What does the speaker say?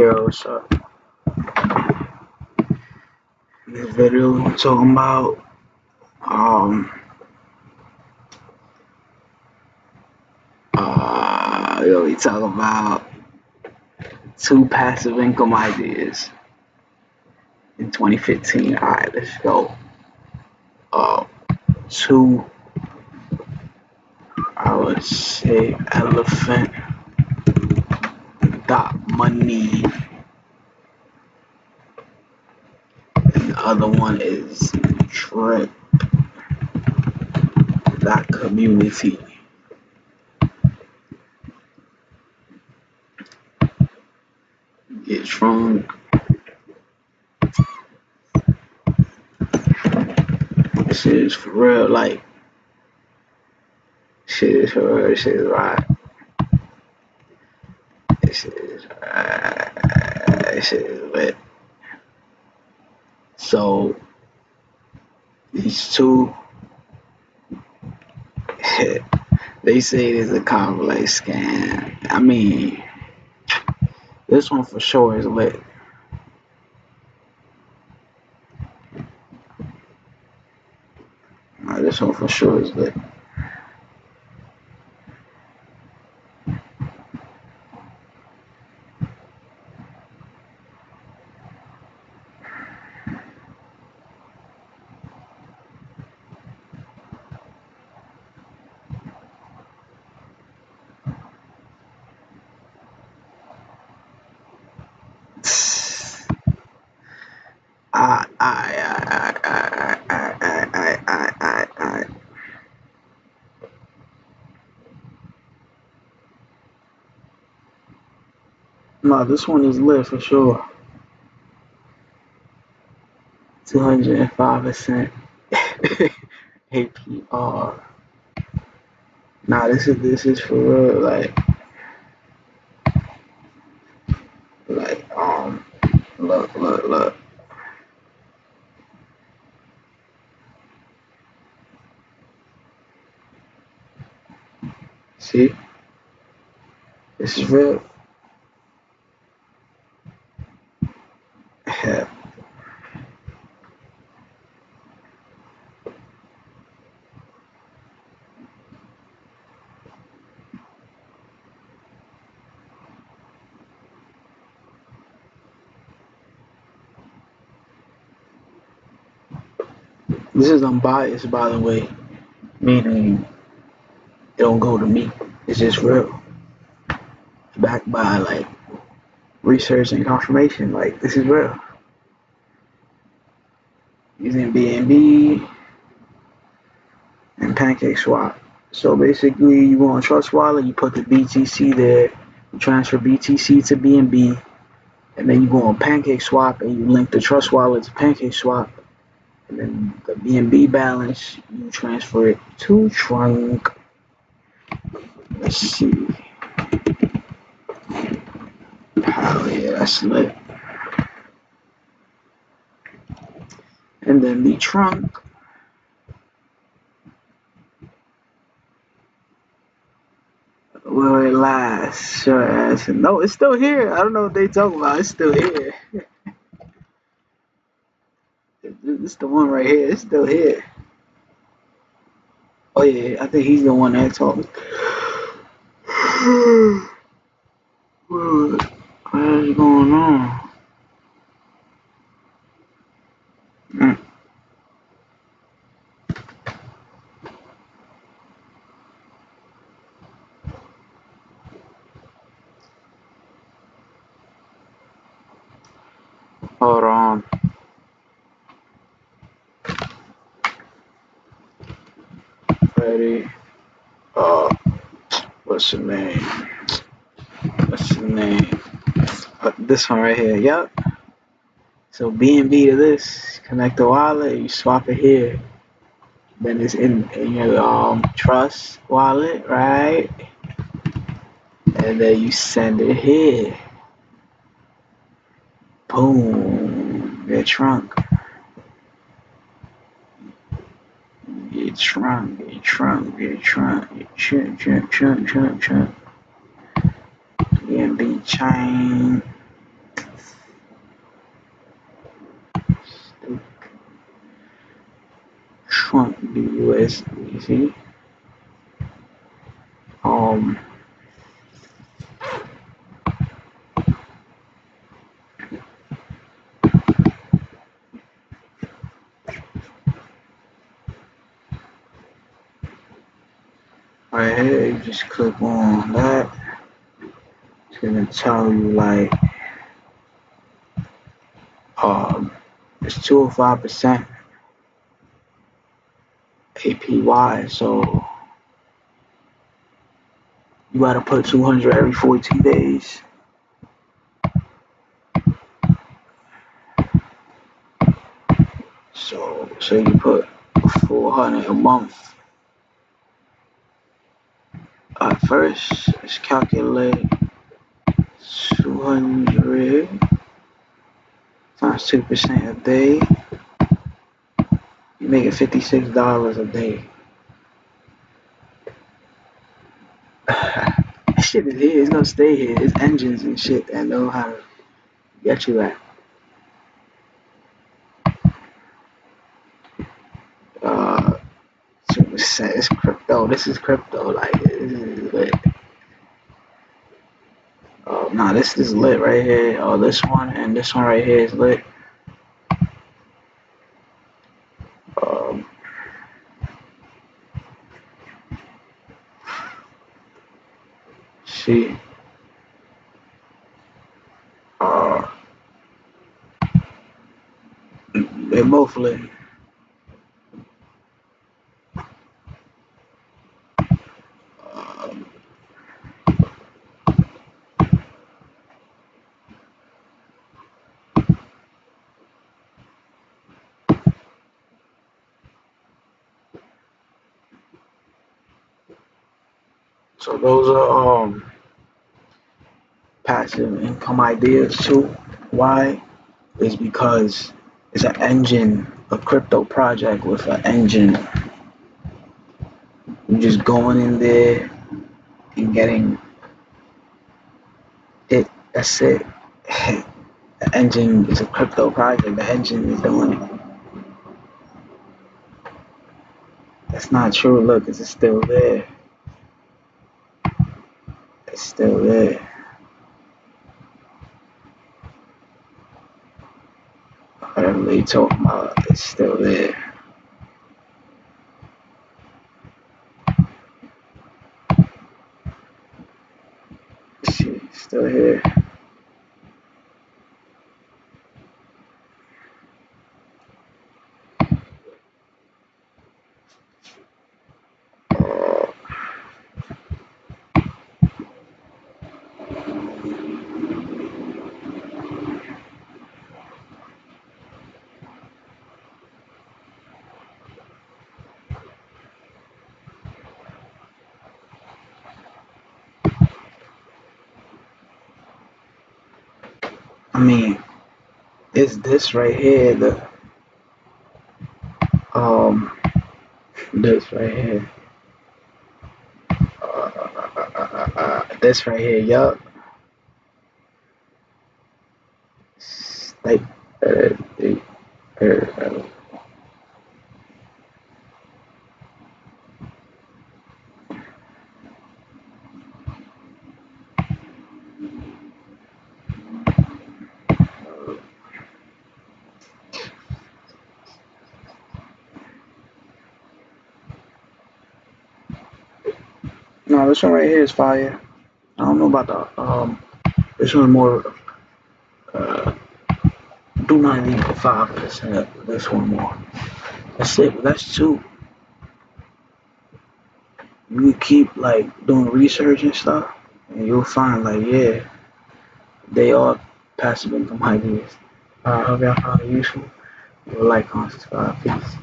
Yo, what's up? In this video, we're talking about um we talk about two passive income ideas in 2015. All right, let's go. Uh, two, I would say elephant dot money, and the other one is trick dot community. Get drunk. Shit is for real. Like shit is for real. Shit is right. Shit is right. Shit is lit. So these two, they say it is a complex scam. I mean, this one for sure is lit. This one for sure is lit. I. No, this one is lit for sure. 205% APR. Nah, this is for real. Like look. See, this is real. Yeah. This is unbiased, by the way, meaning it don't go to me. It's just real, backed by like research and confirmation. Like this is real. Using BNB and PancakeSwap. So basically, you go on Trust Wallet, you put the BTC there, you transfer BTC to BNB, and then you go on PancakeSwap and you link the Trust Wallet to PancakeSwap, and then the BNB balance you transfer it to Trunk. Let's see. Oh yeah, that's lit. And then the Trunk. Will it last? Sure. No, it's still here. I don't know what they talking about. It's still here. It's the one right here. It's still here. Oh yeah, I think he's the one that talking. What is going on? Mm. Hold on. Ready? What's the name? What's the name? This one right here. Yep. So BNB to this, connect the wallet, you swap it here. Then it's in your Trust wallet, right? And then you send it here. Boom. Get Trunk. Get Trunk. Get Trunk. Get Trunk. Get Trunk. BNB chain. it's, you see, um, right here, you just click on that. It's gonna tell you like, um, it's 205% APY, so you gotta put 200 every 14 days. So you put 400 a month. At first, let's calculate 200 times 2% a day. You make it $56 a day. Shit is here. It's gonna stay here. It's engines and shit that know how to get you that. 2%. It's crypto. This is crypto. Like, this is lit. Oh, nah, this is lit right here. Oh, this one and this one right here is lit. Um, see. Uh, they both lit. Um, so those are passive income ideas too. Why? Is because it's an engine, a crypto project with an engine. You just going in there and getting it. That's it. The engine is a crypto project. The engine is doing it. That's not true. Look, it's still there. It's still there. Whatever they talking about, it's still there. Shit, it's still here. I mean, it's this right here. The um, this right here. This right here. Yup. Like, uh, uh, no, this one right here is fire. I don't know about the this one more. Uh, do not leave for 5%. This one more. That's it. But that's two. You keep like doing research and stuff, and you'll find like yeah, they are passive income ideas. I hope y'all found it useful. Leave a like, comment, subscribe, peace.